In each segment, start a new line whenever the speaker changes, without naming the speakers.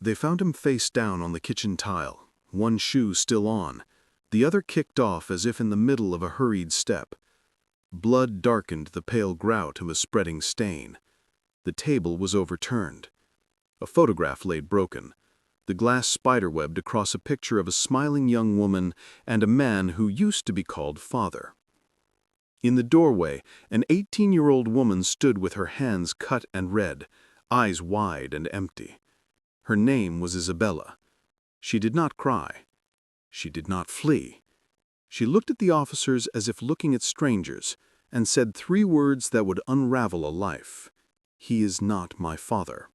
They found him face down on the kitchen tile, one shoe still on, the other kicked off as if in the middle of a hurried step. Blood darkened the pale grout of a spreading stain. The table was overturned. A photograph lay broken, the glass spiderwebbed across a picture of a smiling young woman and a man who used to be called father. In the doorway, an 18-year-old woman stood with her hands cut and red, eyes wide and empty. Her name was Isabella. She did not cry. She did not flee. She looked at the officers as if looking at strangers, and said 3 words that would unravel a life. "He is not my father."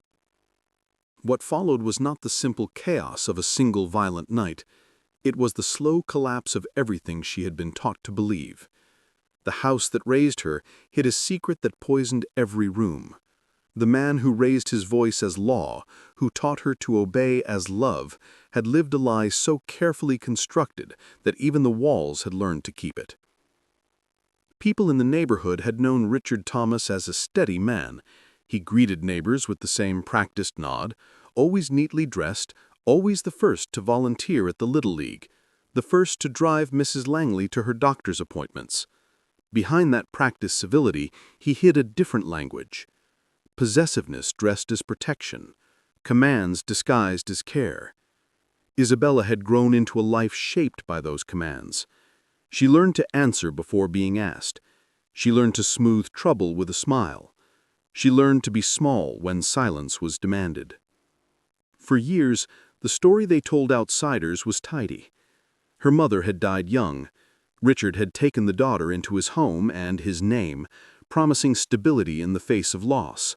What followed was not the simple chaos of a single violent night. It was the slow collapse of everything she had been taught to believe. The house that raised her hid a secret that poisoned every room. The man who raised his voice as law, who taught her to obey as love, had lived a lie so carefully constructed that even the walls had learned to keep it. People in the neighborhood had known Richard Thomas as a steady man. He greeted neighbors with the same practiced nod, always neatly dressed, always the first to volunteer at the Little League, the first to drive Mrs. Langley to her doctor's appointments. Behind that practiced civility, he hid a different language. Possessiveness dressed as protection, commands disguised as care. Isabella had grown into a life shaped by those commands. She learned to answer before being asked. She learned to smooth trouble with a smile. She learned to be small when silence was demanded. For years, the story they told outsiders was tidy. Her mother had died young. Richard had taken the daughter into his home and his name, promising stability in the face of loss.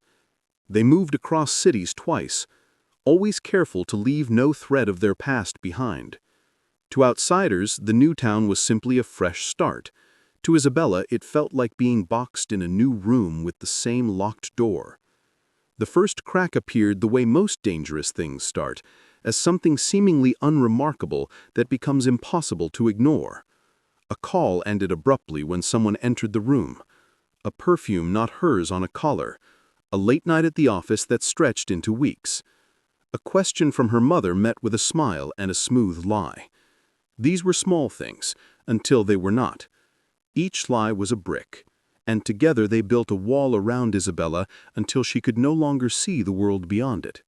They moved across cities twice, always careful to leave no thread of their past behind. To outsiders, the new town was simply a fresh start. To Isabella, it felt like being boxed in a new room with the same locked door. The first crack appeared the way most dangerous things start, as something seemingly unremarkable that becomes impossible to ignore. A call ended abruptly when someone entered the room. A perfume not hers on a collar. A late night at the office that stretched into weeks. A question from her mother met with a smile and a smooth lie. These were small things, until they were not. Each lie was a brick, and together they built a wall around Isabella until she could no longer see the world beyond it.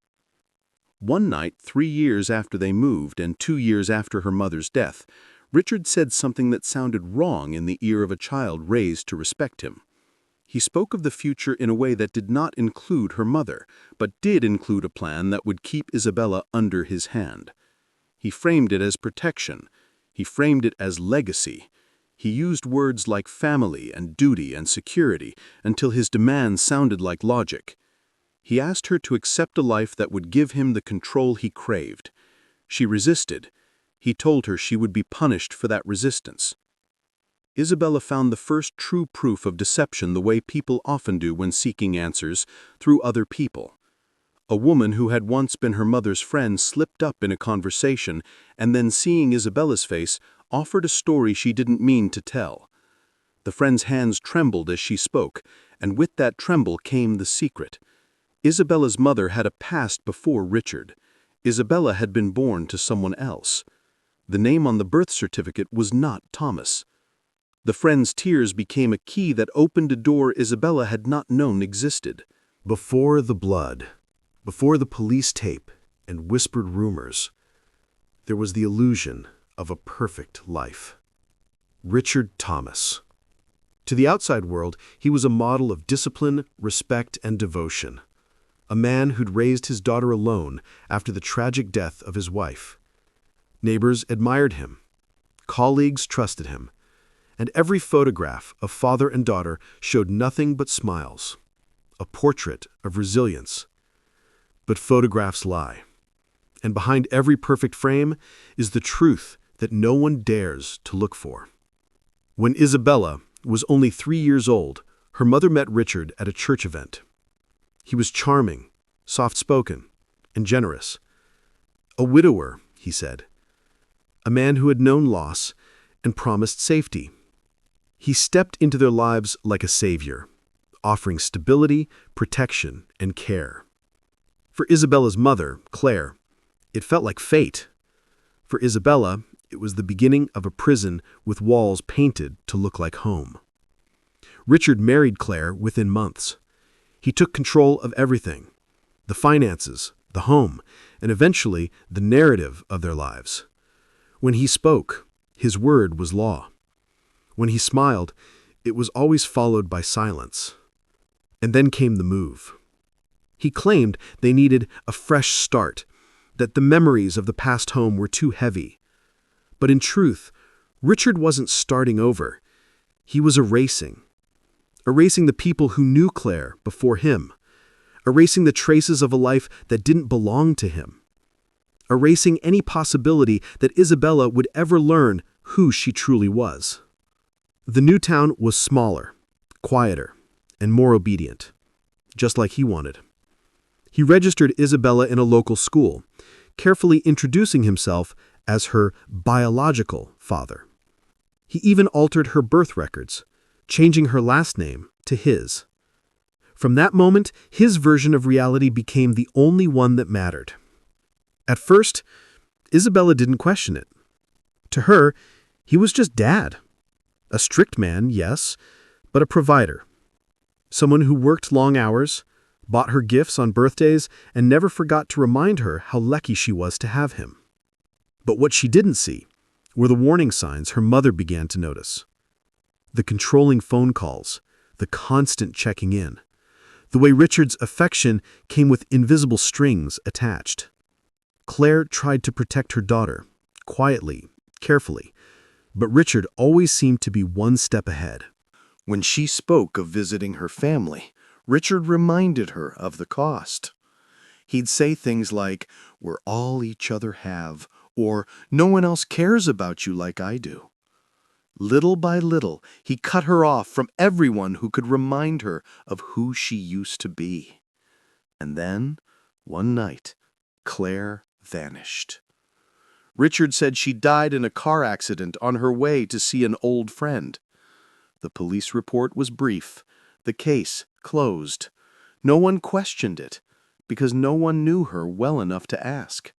One night, 3 years after they moved and 2 years after her mother's death, Richard said something that sounded wrong in the ear of a child raised to respect him. He spoke of the future in a way that did not include her mother, but did include a plan that would keep Isabella under his hand. He framed it as protection. He framed it as legacy. He used words like family and duty and security until his demands sounded like logic. He asked her to accept a life that would give him the control he craved. She resisted. He told her she would be punished for that resistance. Isabella found the first true proof of deception the way people often do when seeking answers, through other people. A woman who had once been her mother's friend slipped up in a conversation and then, seeing Isabella's face, offered a story she didn't mean to tell. The friend's hands trembled as she spoke, and with that tremble came the secret. Isabella's mother had a past before Richard. Isabella had been born to someone else. The name on the birth certificate was not Thomas. The friend's tears became a key that opened a door Isabella had not known existed. Before the blood, before the police tape and whispered rumors, there was the illusion of a perfect life. Richard Thomas. To the outside world, he was a model of discipline, respect, and devotion. A man who'd raised his daughter alone after the tragic death of his wife. Neighbors admired him. Colleagues trusted him. And every photograph of father and daughter showed nothing but smiles. A portrait of resilience. But photographs lie. And behind every perfect frame is the truth that no one dares to look for. When Isabella was only 3 years old, her mother met Richard at a church event. He was charming, soft-spoken, and generous. A widower, he said. A man who had known loss and promised safety. He stepped into their lives like a savior, offering stability, protection, and care. For Isabella's mother, Claire,
It felt like fate. For Isabella, it was the beginning of a prison with walls painted to look like home. Richard married Claire within months. He took control of everything: the finances, the home, and eventually the narrative of their lives. When he spoke, his word was law. When he smiled, it was always followed by silence. And then came the move. He claimed they needed a fresh start, that the memories of the past home were too heavy. But in truth, Richard wasn't starting over. He was erasing the people who knew Claire before him, erasing the traces of a life that didn't belong to him, erasing any possibility that Isabella would ever learn who she truly was. The new town was smaller, quieter, and more obedient, just like he wanted. He registered Isabella in a local school, carefully introducing himself as her biological father. He even altered her birth records, changing her last name to his. From that moment, his version of reality became the only one that mattered. At first, Isabella didn't question it. To her, he was just dad. A strict man, yes, but a provider. Someone who worked long hours, bought her gifts on birthdays, and never forgot to remind her how lucky she was to have him. But what she didn't see were the warning signs her mother began to notice. The controlling phone calls, the constant checking in, the way Richard's affection came with invisible strings attached. Claire tried to protect her daughter, quietly, carefully, but Richard always seemed to be one step ahead.
When she spoke of visiting her family, Richard reminded her of the cost. He'd say things like, "We're all each other have," or "No one else cares about you like I do." Little by little, he cut her off from everyone who could remind her of who she used to be. And then, one night, Claire vanished. Richard said she died in a car accident on her way to see an old friend. The police report was brief, the case closed. No one questioned it, because no one knew her well enough to ask.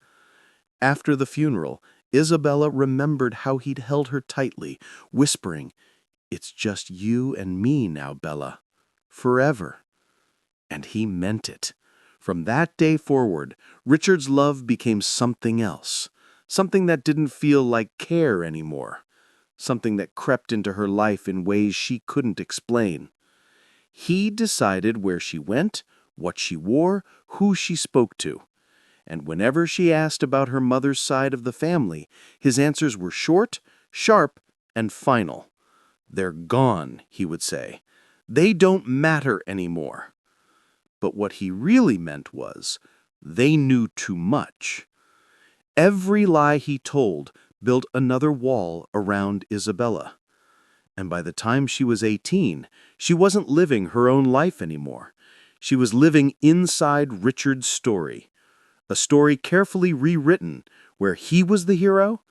After the funeral, Isabella remembered how he'd held her tightly, whispering, "It's just you and me now, Bella. Forever." And he meant it. From that day forward, Richard's love became something else, something that didn't feel like care anymore, something that crept into her life in ways she couldn't explain. He decided where she went, what she wore, who she spoke to. And whenever she asked about her mother's side of the family, his answers were short, sharp, and final. "They're gone," he would say. "They don't matter anymore." But what he really meant was, they knew too much. Every lie he told built another wall around Isabella. And by the time she was 18, she wasn't living her own life anymore. She was living inside Richard's story. A story carefully rewritten, where he was the hero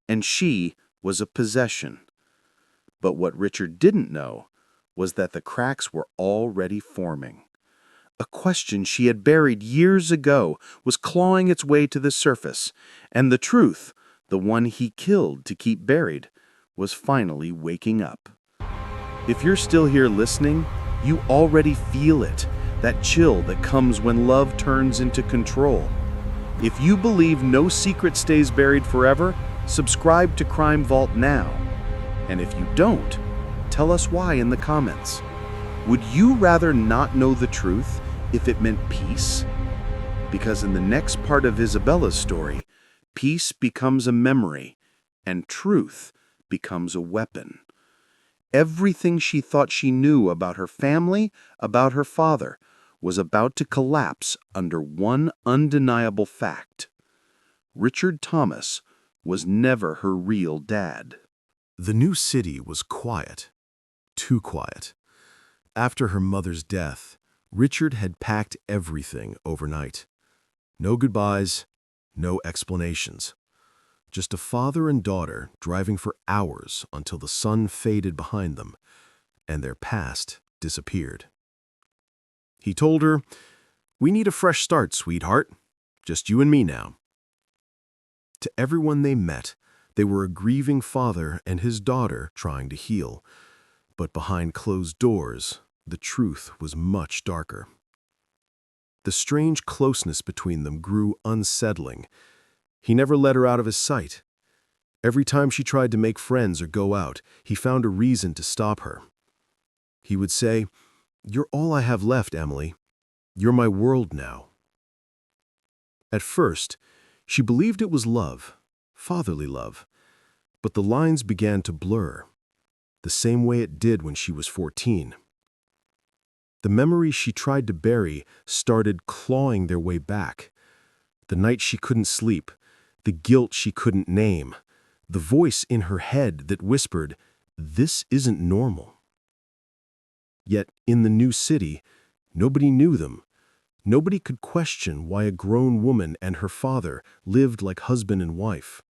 and she was a possession. But what Richard didn't know was that the cracks were already forming. A question she had buried years ago was clawing its way to the surface, and the truth, the one he killed to keep buried, was finally waking up. If you're still here listening, you already feel it, that chill that comes when love turns into control. If you believe no secret stays buried forever, subscribe to Crime Vault now. And if you don't, tell us why in the comments. Would you rather not know the truth if it meant peace? Because in the next part of Isabella's story, peace becomes a memory and truth becomes a weapon. Everything she thought she knew about her family, about her father, was about to collapse under one undeniable fact. Richard Thomas was never her real dad.
The new city was quiet, too quiet. After her mother's death, Richard had packed everything overnight. No goodbyes, no explanations. Just a father and daughter driving for hours until the sun faded behind them and their past disappeared. He told her, "We need a fresh start, sweetheart. Just you and me now." To everyone they met, they were a grieving father and his daughter trying to heal. But behind closed doors, the truth was much darker. The strange closeness between them grew unsettling. He never let her out of his sight. Every time she tried to make friends or go out, he found a reason to stop her. He would say, "You're all I have left, Emily. You're my world now." At first, she believed it was love, fatherly love, but the lines began to blur, the same way it did when she was 14. The memories she tried to bury started clawing their way back. The night she couldn't sleep, the guilt she couldn't name, the voice in her head that whispered, "This isn't normal." Yet in the new city, nobody knew them. Nobody could question why a grown woman and her father lived like husband and wife.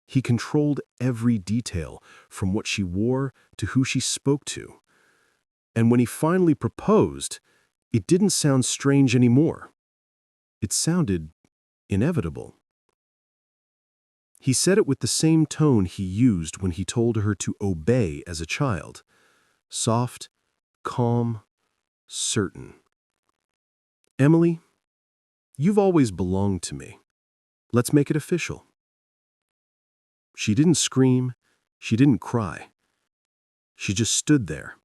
He controlled every detail, from what she wore to who she spoke to. And when he finally proposed, it didn't sound strange anymore. It sounded inevitable. He said it with the same tone he used when he told her to obey as a child. Soft, calm, certain. "Emily, you've always belonged to me. Let's make it official." She didn't scream. She didn't cry. She just stood there,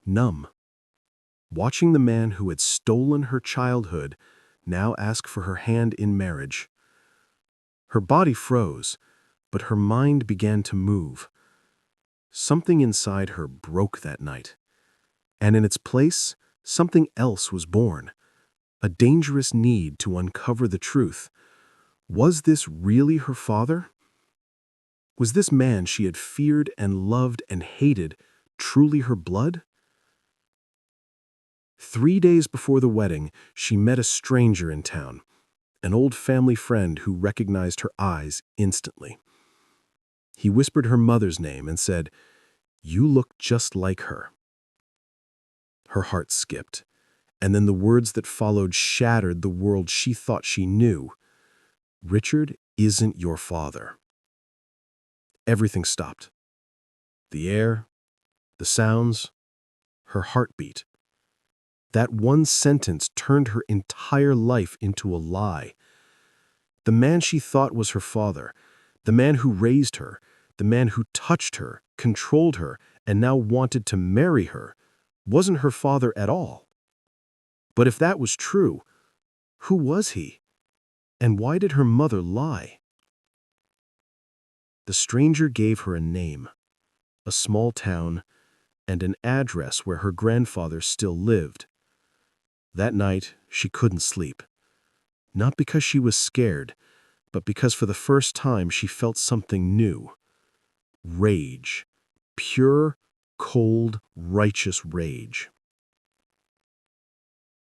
numb, watching the man who had stolen her childhood now ask for her hand in marriage. Her body froze, but her mind began to move. Something inside her broke that night, and in its place, something else was born, a dangerous need to uncover the truth. Was this really her father? Was this man she had feared and loved and hated truly her blood? 3 days before the wedding, she met a stranger in town, an old family friend who recognized her eyes instantly. He whispered her mother's name and said, "You look just like her." Her heart skipped, and then the words that followed shattered the world she thought she knew. "Richard isn't your father." Everything stopped. The air, the sounds, her heartbeat. That one sentence turned her entire life into a lie. The man she thought was her father, the man who raised her, the man who touched her, controlled her, and now wanted to marry her, wasn't her father at all. But if that was true, who was he? And why did her mother lie? The stranger gave her a name, a small town, and an address where her grandfather still lived. That night, she couldn't sleep. Not because she was scared, but because for the first time she felt something new. Rage. Pure, cold, righteous rage.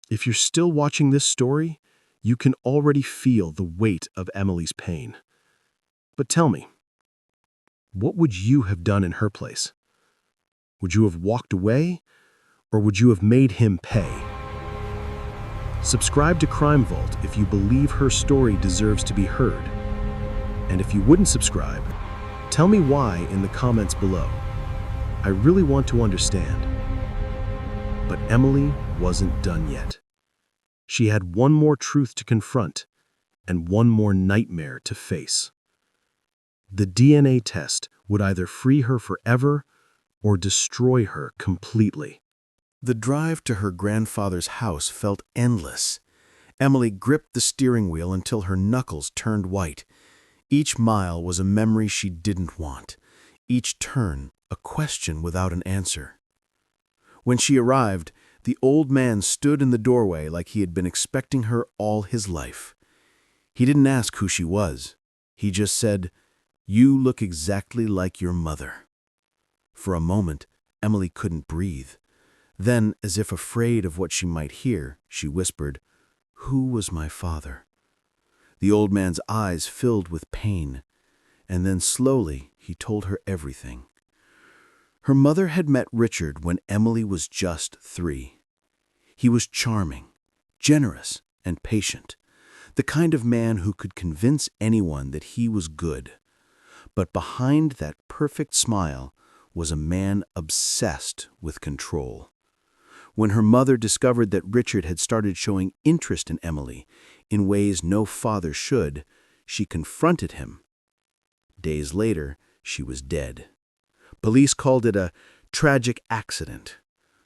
If you're still watching this story, you can already feel the weight of Emily's pain. But tell me, what would you have done in her place? Would you have walked away, or would you have made him pay? Subscribe to Crime Vault if you believe her story deserves to be heard. And if you wouldn't subscribe, tell me why in the comments below. I really want to understand. But Emily wasn't done yet. She had one more truth to confront and one more nightmare to face. The DNA test would either free her forever or destroy her completely.
The drive to her grandfather's house felt endless. Emily gripped the steering wheel until her knuckles turned white. Each mile was a memory she didn't want. Each turn, a question without an answer. When she arrived, the old man stood in the doorway like he had been expecting her all his life. He didn't ask who she was. He just said, "You look exactly like your mother." For a moment, Emily couldn't breathe. Then, as if afraid of what she might hear, she whispered, "Who was my father?" The old man's eyes filled with pain, and then slowly he told her everything. Her mother had met Richard when Emily was just 3. He was charming, generous, and patient.
The kind of man who could convince anyone that he was good. But behind that perfect smile was a man obsessed with control. When her mother discovered that Richard had started showing interest in Emily in ways no father should, she confronted him. Days later, she was dead. Police called it a tragic accident.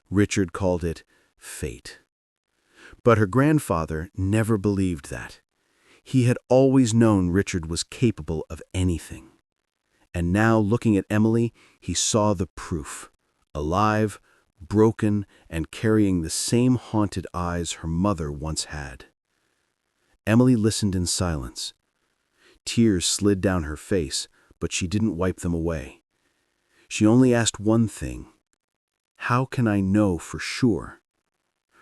Richard called it fate. But her grandfather never believed that. He had always known Richard was capable of anything. And now, looking at Emily, he saw the proof. Alive, broken, and carrying the same haunted eyes her mother once had. Emily listened in silence. Tears slid down her face, but she didn't wipe them away. She only asked one thing. How can I know for sure?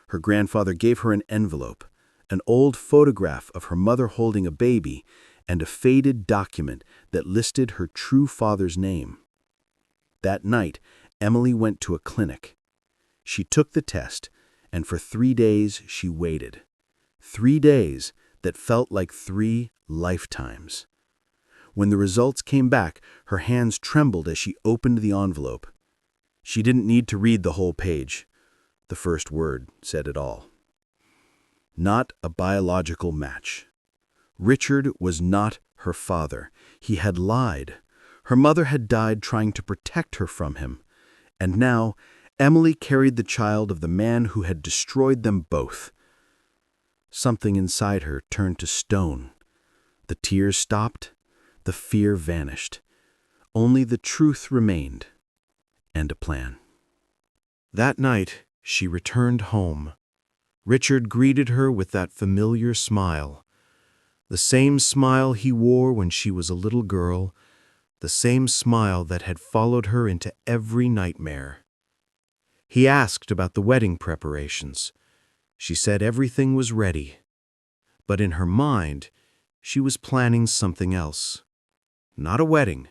Her grandfather gave her an envelope, an old photograph of her mother holding a baby, and a faded document that listed her true father's name. That night, Emily went to a clinic. She took the test, and for 3 days she waited. 3 days that felt like 3 lifetimes. When the results came back, her hands trembled as she opened the envelope. She didn't need to read the whole page. The first word said it all. Not a biological match. Richard was not her father. He had lied. Her mother had died trying to protect her from him. And now, Emily carried the child of the man who had destroyed them both. Something inside her turned to stone. The tears stopped. The fear vanished. Only the truth remained. And a plan. That night, she returned home. Richard greeted her with that familiar smile. The same smile he wore when she was a little girl, the same smile that had followed her into every nightmare. He asked about the wedding preparations. She said everything was ready. But in her mind, she was planning something else. Not a wedding,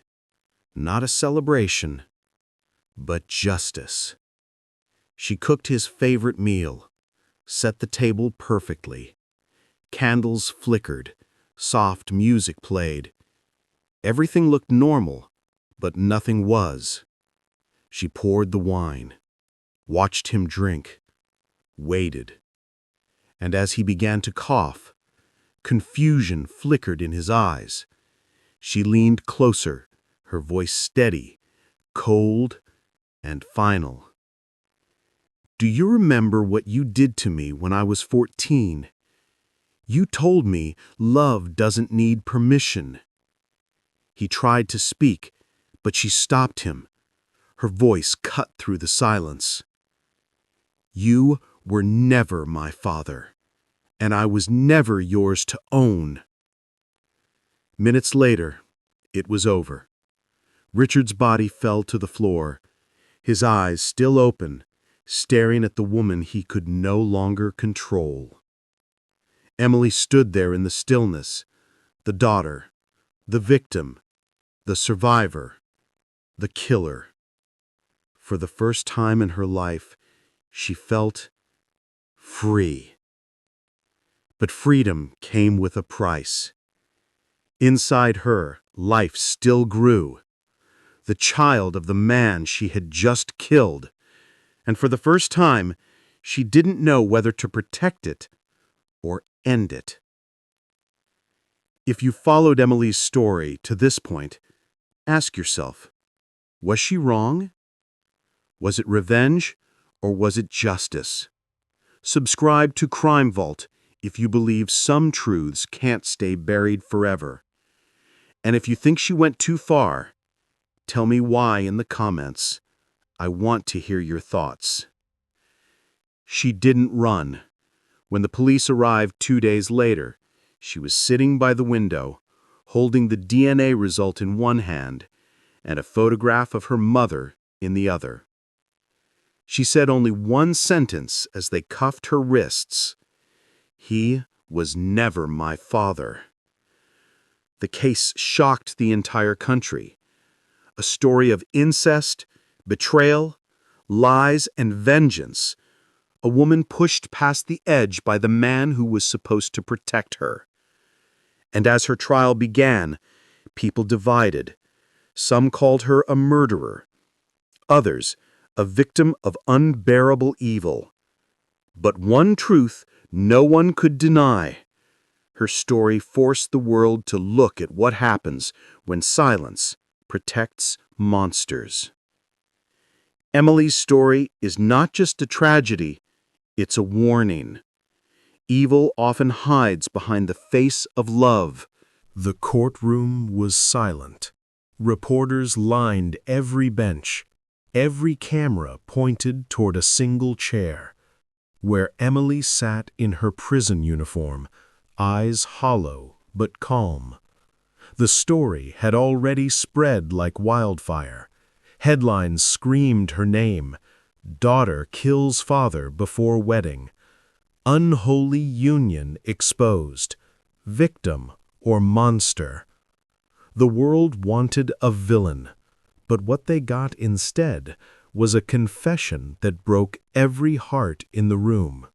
not a celebration, but justice. She cooked his favorite meal, set the table perfectly. Candles flickered. Soft music played. Everything looked normal, but nothing was. She poured the wine, watched him drink, waited. And as he began to cough, confusion flickered in his eyes. She leaned closer, her voice steady, cold, and final. Do you remember what you did to me when I was 14? You told me love doesn't need permission. He tried to speak, but she stopped him. Her voice cut through the silence. You were never my father, and I was never yours to own. Minutes later, it was over. Richard's body fell to the floor, his eyes still open, staring at the woman he could no longer control. Emily stood there in the stillness, the daughter, the victim, the survivor, the killer. For the first time in her life, she felt free. But freedom came with a price. Inside her, life still grew. The child of the man she had just killed. And for the first time, she didn't know whether to protect it or end it. If you followed Emily's story to this point, ask yourself, was she wrong? Was it revenge, or was it justice? Subscribe to Crime Vault if you believe some truths can't stay buried forever. And if you think she went too far, tell me why in the comments. I want to hear your thoughts. She didn't run. When the police arrived 2 days later, she was sitting by the window, holding the DNA result in one hand and a photograph of her mother in the other. She said only one sentence as they cuffed her wrists. He was never my father. The case shocked the entire country. A story of incest, betrayal, lies, and vengeance. A woman pushed past the edge by the man who was supposed to protect her.
And as her trial began, people divided. Some called her a murderer, others a victim of unbearable evil. But one truth no one could deny. Her story forced the world to look at what happens when silence protects monsters. Emily's story is not just a tragedy, it's a warning. Evil often hides behind the face of love.
The courtroom was silent. Reporters lined every bench. Every camera pointed toward a single chair, where Emily sat in her prison uniform, eyes hollow but calm. The story had already spread like wildfire. Headlines screamed her name. Daughter kills father before wedding. Unholy union exposed. Victim or monster. The world wanted a villain, but what they got instead was a confession that broke every heart in the room.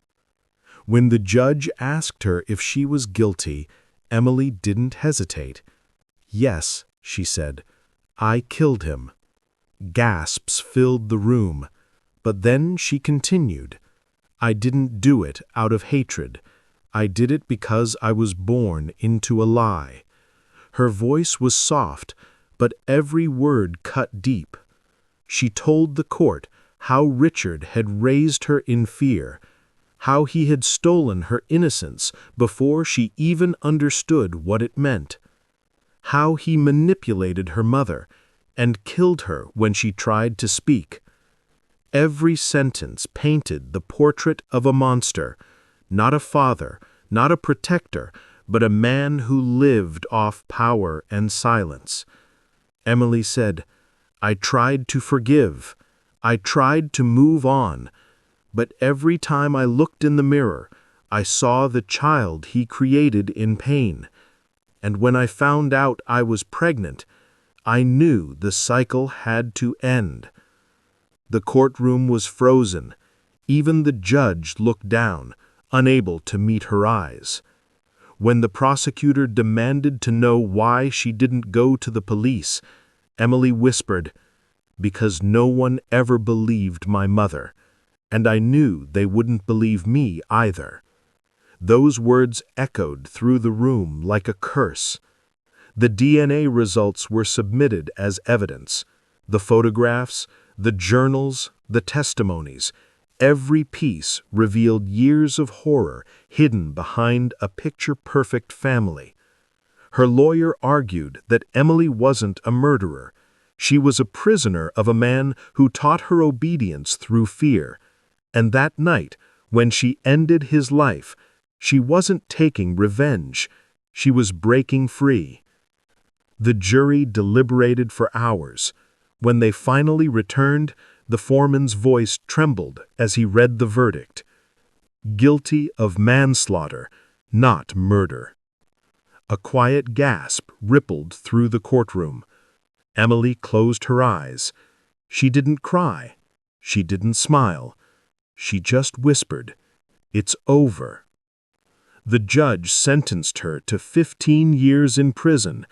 When the judge asked her if she was guilty, Emily didn't hesitate. "Yes," she said, "I killed him." Gasps filled the room, but then she continued, "I didn't do it out of hatred. I did it because I was born into a lie." Her voice was soft, but every word cut deep. She told the court how Richard had raised her in fear, how he had stolen her innocence before she even understood what it meant, how he manipulated her mother and killed her when she tried to speak. Every sentence painted the portrait of a monster, not a father, not a protector, but a man who lived off power and silence. Emily said, "I tried to forgive. I tried to move on. But every time I looked in the mirror, I saw the child he created in pain. And when I found out I was pregnant, I knew the cycle had to end." The courtroom was frozen. Even the judge looked down, unable to meet her eyes. When the prosecutor demanded to know why she didn't go to the police, Emily whispered, "Because no one ever believed my mother, and I knew they wouldn't believe me either." Those words echoed through the room like a curse. The DNA results were submitted as evidence. The photographs, the journals, the testimonies, every piece revealed years of horror hidden behind a picture-perfect family. Her lawyer argued that Emily wasn't a murderer. She was a prisoner of a man who taught her obedience through fear. And that night, when she ended his life, she wasn't taking revenge. She was breaking free. The jury deliberated for hours. When they finally returned, the foreman's voice trembled as he read the verdict. Guilty of manslaughter, not murder. A quiet gasp rippled through the courtroom. Emily closed her eyes. She didn't cry. She didn't smile. She just whispered, "It's over." The judge sentenced her to 15 years in prison,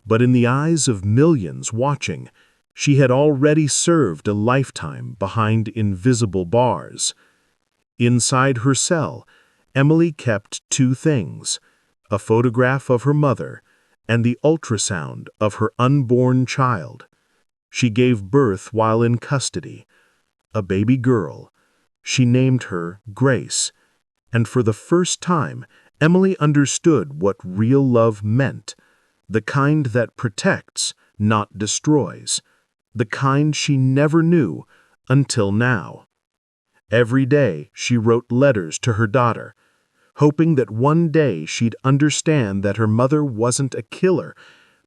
but in the eyes of millions watching, she had already served a lifetime behind invisible bars. Inside her cell, Emily kept two things: a photograph of her mother and the ultrasound of her unborn child. She gave birth while in custody, a baby girl. She named her Grace, and for the first time, Emily understood what real love meant, the kind that protects, not destroys, the kind she never knew until now. Every day she wrote letters to her daughter, hoping that one day she'd understand that her mother wasn't a killer,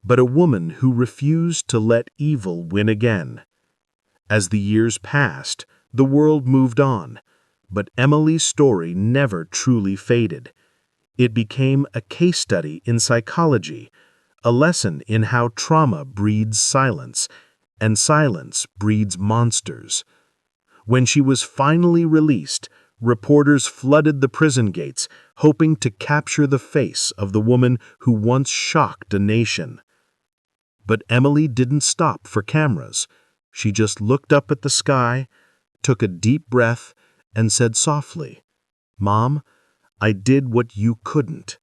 but a woman who refused to let evil win again. As the years passed, the world moved on, but Emily's story never truly faded. It became a case study in psychology, a lesson in how trauma breeds silence, and silence breeds monsters. When she was finally released, Reporters flooded the prison gates, hoping to capture the face of the woman who once shocked a nation. But Emily didn't stop for cameras. She just looked up at the sky, took a deep breath, and said softly, "Mom, I did what you couldn't."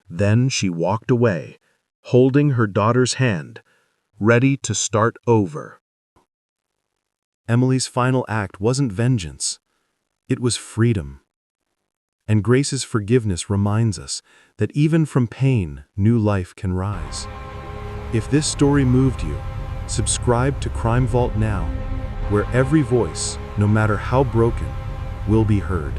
Then she walked away, holding her daughter's hand, ready to start over.
Emily's final act wasn't vengeance. It was freedom. And Grace's forgiveness reminds us that even from pain, new life can rise. If this story moved you, subscribe to Crime Vault now, where every voice, no matter how broken, will be heard.